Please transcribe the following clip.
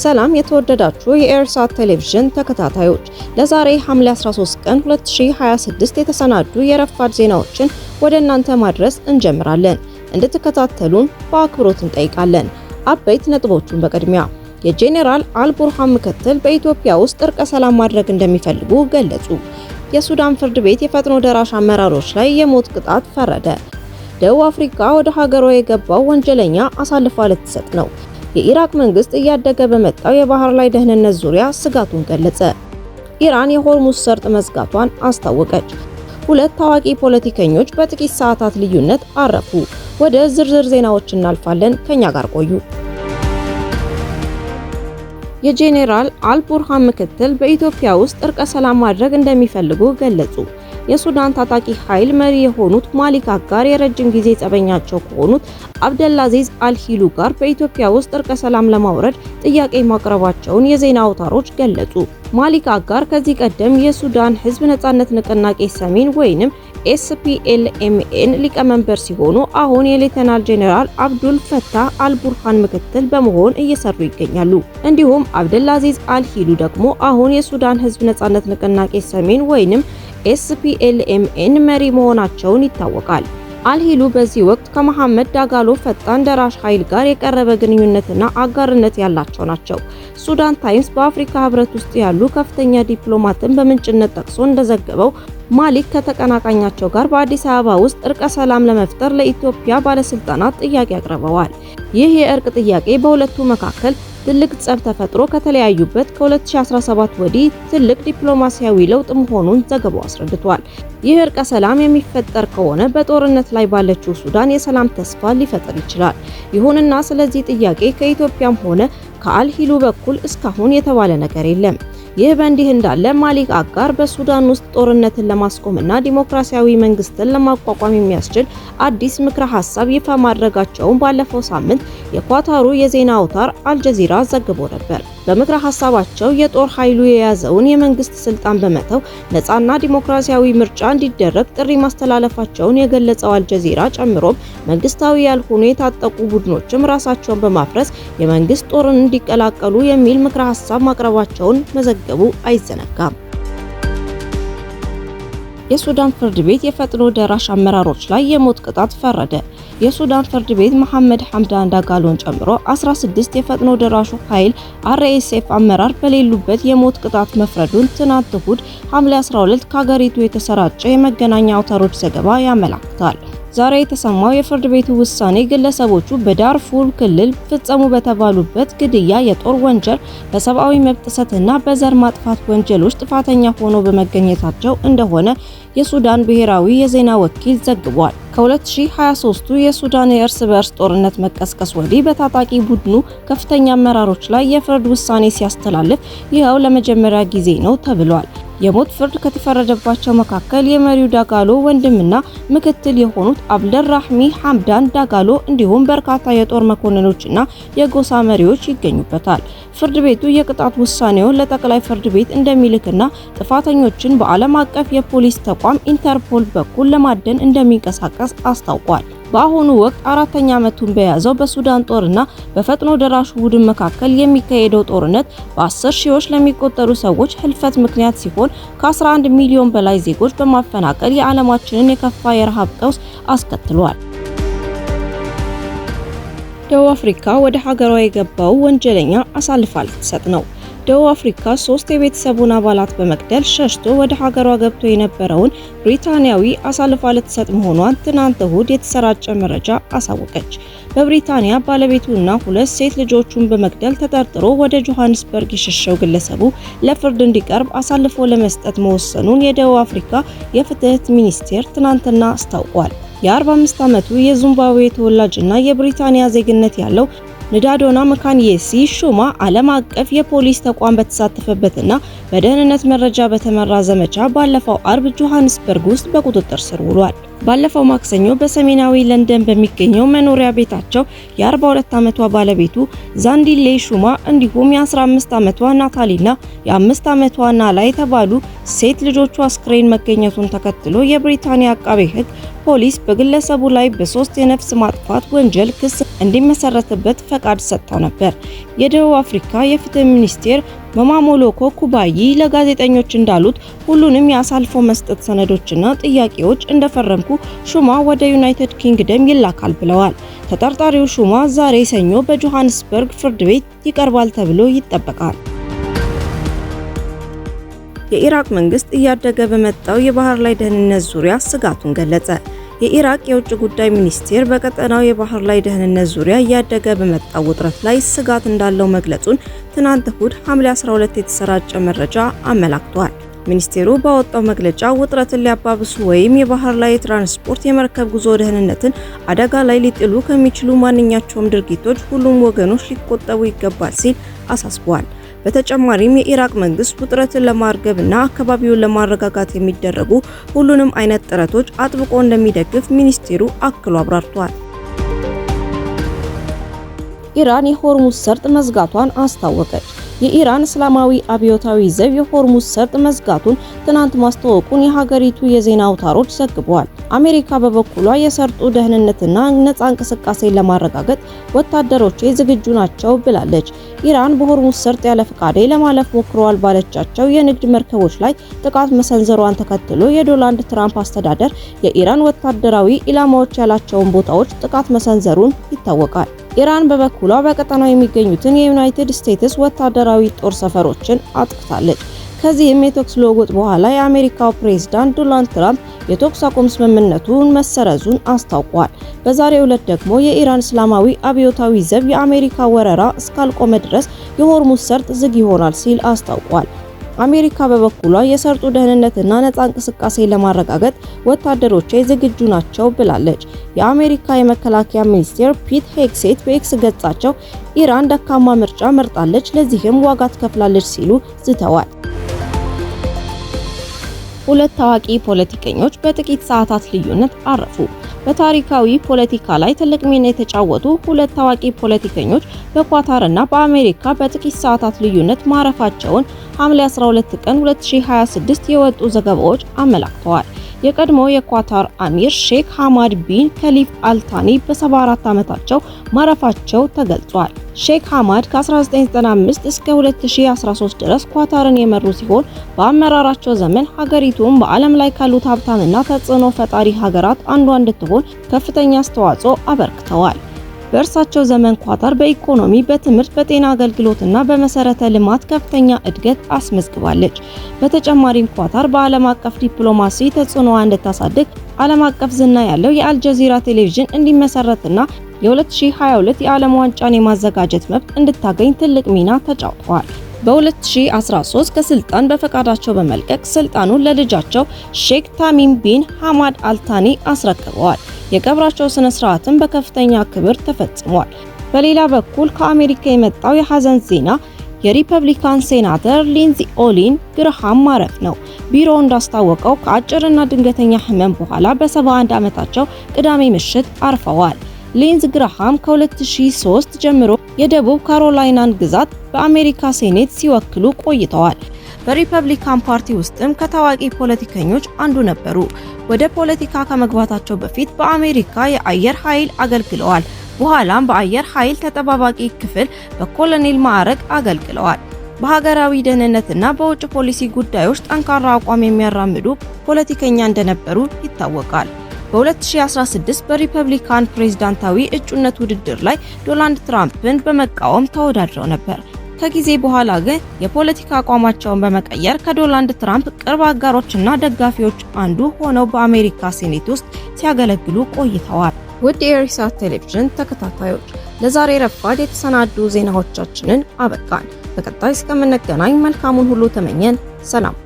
ሰላም የተወደዳችሁ የኤርሳት ቴሌቪዥን ተከታታዮች፣ ለዛሬ ሐምሌ 13 ቀን 2026 የተሰናዱ የረፋድ ዜናዎችን ወደ እናንተ ማድረስ እንጀምራለን። እንድትከታተሉን በአክብሮት እንጠይቃለን። አበይት ነጥቦቹን በቅድሚያ የጄኔራል አልቡርሃን ምክትል በኢትዮጵያ ውስጥ እርቀ ሰላም ማድረግ እንደሚፈልጉ ገለጹ። የሱዳን ፍርድ ቤት የፈጥኖ ደራሽ አመራሮች ላይ የሞት ቅጣት ፈረደ። ደቡብ አፍሪካ ወደ ሀገሯ የገባው ወንጀለኛ አሳልፋ ልትሰጥ ነው። የኢራቅ መንግስት እያደገ በመጣው የባህር ላይ ደህንነት ዙሪያ ስጋቱን ገለጸ። ኢራን የሆርሙዝ ሰርጥ መዝጋቷን አስታወቀች። ሁለት ታዋቂ ፖለቲከኞች በጥቂት ሰዓታት ልዩነት አረፉ። ወደ ዝርዝር ዜናዎች እናልፋለን። ከኛ ጋር ቆዩ። የጄኔራል አልቡርሃን ምክትል በኢትዮጵያ ውስጥ እርቀ ሰላም ማድረግ እንደሚፈልጉ ገለጹ። የሱዳን ታጣቂ ኃይል መሪ የሆኑት ማሊክ አጋር የረጅም ጊዜ ጸበኛቸው ከሆኑት አብደላዚዝ አልሂሉ ጋር በኢትዮጵያ ውስጥ እርቀ ሰላም ለማውረድ ጥያቄ ማቅረባቸውን የዜና አውታሮች ገለጹ። ማሊክ አጋር ከዚህ ቀደም የሱዳን ሕዝብ ነጻነት ንቅናቄ ሰሜን ወይንም ኤስፒኤልኤምኤን ሊቀመንበር ሲሆኑ አሁን የሌተናል ጄኔራል አብዱል ፈታህ አልቡርሃን ምክትል በመሆን እየሰሩ ይገኛሉ። እንዲሁም አብደላዚዝ አልሂሉ ደግሞ አሁን የሱዳን ሕዝብ ነጻነት ንቅናቄ ሰሜን ወይንም ኤስፒኤልኤምኤን መሪ መሆናቸውን ይታወቃል። አልሂሉ በዚህ ወቅት ከመሐመድ ዳጋሎ ፈጣን ደራሽ ኃይል ጋር የቀረበ ግንኙነትና አጋርነት ያላቸው ናቸው። ሱዳን ታይምስ በአፍሪካ ህብረት ውስጥ ያሉ ከፍተኛ ዲፕሎማትን በምንጭነት ጠቅሶ እንደዘገበው ማሊክ ከተቀናቃኛቸው ጋር በአዲስ አበባ ውስጥ እርቀ ሰላም ለመፍጠር ለኢትዮጵያ ባለስልጣናት ጥያቄ አቅርበዋል። ይህ የእርቅ ጥያቄ በሁለቱ መካከል ትልቅ ጸብ ተፈጥሮ ከተለያዩበት ከ2017 ወዲህ ትልቅ ዲፕሎማሲያዊ ለውጥ መሆኑን ዘገባው አስረድቷል። ይህ እርቀ ሰላም የሚፈጠር ከሆነ በጦርነት ላይ ባለችው ሱዳን የሰላም ተስፋ ሊፈጥር ይችላል። ይሁንና ስለዚህ ጥያቄ ከኢትዮጵያም ሆነ ከአልሂሉ በኩል እስካሁን የተባለ ነገር የለም። ይህ በእንዲህ እንዳለ ማሊክ አጋር በሱዳን ውስጥ ጦርነትን ለማስቆምና ዲሞክራሲያዊ መንግስትን ለማቋቋም የሚያስችል አዲስ ምክረ ሀሳብ ይፋ ማድረጋቸውን ባለፈው ሳምንት የኳታሩ የዜና አውታር አልጀዚራ ዘግቦ ነበር። በምክረ ሀሳባቸው የጦር ኃይሉ የያዘውን የመንግስት ስልጣን በመተው ነፃና ዲሞክራሲያዊ ምርጫ እንዲደረግ ጥሪ ማስተላለፋቸውን የገለጸው አልጀዚራ ጨምሮም መንግስታዊ ያልሆኑ የታጠቁ ቡድኖችም ራሳቸውን በማፍረስ የመንግስት ጦርን እንዲቀላቀሉ የሚል ምክረ ሀሳብ ማቅረባቸውን መዘገቡ አይዘነጋም። የሱዳን ፍርድ ቤት የፈጥኖ ደራሽ አመራሮች ላይ የሞት ቅጣት ፈረደ። የሱዳን ፍርድ ቤት መሐመድ ሐምዳን ዳጋሎን ጨምሮ 16 የፈጥኖ ደራሹ ኃይል አርኤስኤፍ አመራር በሌሉበት የሞት ቅጣት መፍረዱን ትናንት እሁድ ሐምሌ 12 ከሀገሪቱ የተሰራጨ የመገናኛ አውታሮች ዘገባ ያመለክታል። ዛሬ የተሰማው የፍርድ ቤቱ ውሳኔ ግለሰቦቹ በዳርፉር ክልል ፈጸሙ በተባሉበት ግድያ፣ የጦር ወንጀል፣ በሰብአዊ መብት ጥሰትና በዘር ማጥፋት ወንጀሎች ጥፋተኛ ሆነው በመገኘታቸው እንደሆነ የሱዳን ብሔራዊ የዜና ወኪል ዘግቧል። ከ2023ቱ የሱዳን የእርስ በርስ ጦርነት መቀስቀስ ወዲህ በታጣቂ ቡድኑ ከፍተኛ አመራሮች ላይ የፍርድ ውሳኔ ሲያስተላልፍ ይኸው ለመጀመሪያ ጊዜ ነው ተብሏል። የሞት ፍርድ ከተፈረደባቸው መካከል የመሪው ዳጋሎ ወንድምና ምክትል የሆኑት አብደራህሚ ሐምዳን ዳጋሎ እንዲሁም በርካታ የጦር መኮንኖችና የጎሳ መሪዎች ይገኙበታል። ፍርድ ቤቱ የቅጣት ውሳኔውን ለጠቅላይ ፍርድ ቤት እንደሚልክና ጥፋተኞችን በዓለም አቀፍ የፖሊስ ተቋም ኢንተርፖል በኩል ለማደን እንደሚንቀሳቀስ አስታውቋል። በአሁኑ ወቅት አራተኛ ዓመቱን በያዘው በሱዳን ጦርና በፈጥኖ ደራሹ ቡድን መካከል የሚካሄደው ጦርነት በ10 ሺዎች ለሚቆጠሩ ሰዎች ህልፈት ምክንያት ሲሆን ከ11 ሚሊዮን በላይ ዜጎች በማፈናቀል የዓለማችንን የከፋ የረሃብ ቀውስ አስከትሏል። ደቡብ አፍሪካ ወደ ሀገሯ የገባው ወንጀለኛ አሳልፋ ልትሰጥ ነው። ደቡብ አፍሪካ 3 የቤተሰቡን አባላት በመግደል ሸሽቶ ወደ ሀገሯ ገብቶ የነበረውን ብሪታንያዊ አሳልፋ ልትሰጥ መሆኗን ትናንት እሁድ የተሰራጨ መረጃ አሳወቀች። በብሪታንያ ባለቤቱና 2 ሴት ልጆቹን በመግደል ተጠርጥሮ ወደ ጆሃንስበርግ የሸሸው ግለሰቡ ለፍርድ እንዲቀርብ አሳልፎ ለመስጠት መወሰኑን የደቡብ አፍሪካ የፍትህ ሚኒስቴር ትናንትና አስታውቋል። የ45 ዓመቱ የዚምባብዌ ተወላጅና የብሪታንያ ዜግነት ያለው ንዳዶና መካኒየሲ ሹማ ዓለም አቀፍ የፖሊስ ተቋም በተሳተፈበትና በደህንነት መረጃ በተመራ ዘመቻ ባለፈው አርብ ጆሃንስበርግ ውስጥ በቁጥጥር ስር ውሏል። ባለፈው ማክሰኞ በሰሜናዊ ለንደን በሚገኘው መኖሪያ ቤታቸው የ42 ዓመቷ ባለቤቱ ዛንዲሌ ሹማ እንዲሁም የ15 ዓመቷ ናታሊና የ5 ዓመቷ ናላ የተባሉ ሴት ልጆቿ አስክሬን መገኘቱን ተከትሎ የብሪታንያ አቃቤ ሕግ ፖሊስ በግለሰቡ ላይ በ3 የነፍስ ማጥፋት ወንጀል ክስ እንዲመሰረትበት ፈቃድ ሰጥተው ነበር። የደቡብ አፍሪካ የፍትህ ሚኒስቴር መማሞሎኮ ኩባይ ለጋዜጠኞች እንዳሉት ሁሉንም የአሳልፎ መስጠት ሰነዶችና ጥያቄዎች እንደፈረምኩ ሹማ ወደ ዩናይትድ ኪንግደም ይላካል ብለዋል። ተጠርጣሪው ሹማ ዛሬ ሰኞ በጆሃንስበርግ ፍርድ ቤት ይቀርባል ተብሎ ይጠበቃል። የኢራቅ መንግስት እያደገ በመጣው የባህር ላይ ደህንነት ዙሪያ ስጋቱን ገለጸ። የኢራቅ የውጭ ጉዳይ ሚኒስቴር በቀጠናው የባህር ላይ ደህንነት ዙሪያ እያደገ በመጣው ውጥረት ላይ ስጋት እንዳለው መግለጹን ትናንት እሁድ ሐምሌ 12 የተሰራጨ መረጃ አመላክቷል። ሚኒስቴሩ ባወጣው መግለጫ ውጥረትን ሊያባብሱ ወይም የባህር ላይ የትራንስፖርት የመርከብ ጉዞ ደህንነትን አደጋ ላይ ሊጥሉ ከሚችሉ ማንኛቸውም ድርጊቶች ሁሉም ወገኖች ሊቆጠቡ ይገባል ሲል አሳስቧል። በተጨማሪም የኢራቅ መንግስት ውጥረትን ለማርገብና አካባቢውን ለማረጋጋት የሚደረጉ ሁሉንም አይነት ጥረቶች አጥብቆ እንደሚደግፍ ሚኒስቴሩ አክሎ አብራርቷል። ኢራን የሆርሙዝ ሰርጥ መዝጋቷን አስታወቀች። የኢራን እስላማዊ አብዮታዊ ዘብ የሆርሙዝ ሰርጥ መዝጋቱን ትናንት ማስታወቁን የሀገሪቱ የዜና አውታሮች ዘግበዋል። አሜሪካ በበኩሏ የሰርጡ ደህንነትና ነፃ እንቅስቃሴን ለማረጋገጥ ወታደሮች ዝግጁ ናቸው ብላለች። ኢራን በሆርሙዝ ሰርጥ ያለ ፈቃድ ለማለፍ ሞክረዋል ባለቻቸው የንግድ መርከቦች ላይ ጥቃት መሰንዘሯን ተከትሎ የዶናልድ ትራምፕ አስተዳደር የኢራን ወታደራዊ ኢላማዎች ያላቸውን ቦታዎች ጥቃት መሰንዘሩን ይታወቃል። ኢራን በበኩሏ በቀጠናው የሚገኙትን የዩናይትድ ስቴትስ ወታደራዊ ጦር ሰፈሮችን አጥቅታለች። ከዚህም የተኩስ ልውውጥ በኋላ የአሜሪካው ፕሬዝዳንት ዶናልድ ትራምፕ የተኩስ አቁም ስምምነቱን መሰረዙን አስታውቋል። በዛሬው ዕለት ደግሞ የኢራን እስላማዊ አብዮታዊ ዘብ የአሜሪካ ወረራ እስካልቆመ ድረስ የሆርሙዝ ሰርጥ ዝግ ይሆናል ሲል አስታውቋል። አሜሪካ በበኩሏ የሰርጡ ደህንነትና ነፃ እንቅስቃሴ ለማረጋገጥ ወታደሮች ዝግጁ ናቸው ብላለች። የአሜሪካ የመከላከያ ሚኒስቴር ፒት ሄግሴት በኤክስ ገጻቸው ኢራን ደካማ ምርጫ መርጣለች፣ ለዚህም ዋጋ ትከፍላለች ሲሉ ዝተዋል። ሁለት ታዋቂ ፖለቲከኞች በጥቂት ሰዓታት ልዩነት አረፉ። በታሪካዊ ፖለቲካ ላይ ትልቅ ሚና የተጫወቱ ሁለት ታዋቂ ፖለቲከኞች በኳታርና በአሜሪካ በጥቂት ሰዓታት ልዩነት ማረፋቸውን ሐምሌ 12 ቀን 2026 የወጡ ዘገባዎች አመላክተዋል። የቀድሞ የኳታር አሚር ሼክ ሐማድ ቢን ከሊፍ አልታኒ በ74 ዓመታቸው ማረፋቸው ተገልጿል። ሼክ ሐማድ ከ1995 እስከ 2013 ድረስ ኳታርን የመሩ ሲሆን በአመራራቸው ዘመን ሀገሪቱን በዓለም ላይ ካሉት ሀብታምና ተጽዕኖ ፈጣሪ ሀገራት አንዷ እንድትሆን ከፍተኛ አስተዋጽኦ አበርክተዋል። በእርሳቸው ዘመን ኳታር በኢኮኖሚ፣ በትምህርት፣ በጤና አገልግሎትና በመሰረተ ልማት ከፍተኛ እድገት አስመዝግባለች። በተጨማሪም ኳታር በዓለም አቀፍ ዲፕሎማሲ ተጽዕኖዋ እንድታሳድግ ዓለም አቀፍ ዝና ያለው የአልጀዚራ ቴሌቪዥን እንዲመሰረትና የ2022 የዓለም ዋንጫን የማዘጋጀት መብት እንድታገኝ ትልቅ ሚና ተጫውተዋል። በ2013 ከስልጣን በፈቃዳቸው በመልቀቅ ስልጣኑን ለልጃቸው ሼክ ታሚም ቢን ሐማድ አልታኒ አስረክበዋል። የቀብራቸው ስነ ስርዓትም በከፍተኛ ክብር ተፈጽሟል። በሌላ በኩል ከአሜሪካ የመጣው የሐዘን ዜና የሪፐብሊካን ሴናተር ሊንዚ ኦሊን ግርሃም ማረፍ ነው። ቢሮው እንዳስታወቀው ከአጭርና ድንገተኛ ህመም በኋላ በ71 ዓመታቸው ቅዳሜ ምሽት አርፈዋል። ሊንዝ ግርሃም ከ2003 ጀምሮ የደቡብ ካሮላይናን ግዛት በአሜሪካ ሴኔት ሲወክሉ ቆይተዋል። በሪፐብሊካን ፓርቲ ውስጥም ከታዋቂ ፖለቲከኞች አንዱ ነበሩ። ወደ ፖለቲካ ከመግባታቸው በፊት በአሜሪካ የአየር ኃይል አገልግለዋል። በኋላም በአየር ኃይል ተጠባባቂ ክፍል በኮሎኔል ማዕረግ አገልግለዋል። በሀገራዊ ደህንነትና በውጭ ፖሊሲ ጉዳዮች ጠንካራ አቋም የሚያራምዱ ፖለቲከኛ እንደነበሩ ይታወቃል። በ2016 በሪፐብሊካን ፕሬዝዳንታዊ እጩነት ውድድር ላይ ዶናልድ ትራምፕን በመቃወም ተወዳድረው ነበር። ከጊዜ በኋላ ግን የፖለቲካ አቋማቸውን በመቀየር ከዶናልድ ትራምፕ ቅርብ አጋሮችና ደጋፊዎች አንዱ ሆነው በአሜሪካ ሴኔት ውስጥ ሲያገለግሉ ቆይተዋል። ውድ የኢሳት ቴሌቪዥን ተከታታዮች ለዛሬ ረፋድ የተሰናዱ ዜናዎቻችንን አበቃን። በቀጣይ እስከምንገናኝ መልካሙን ሁሉ ተመኘን። ሰላም።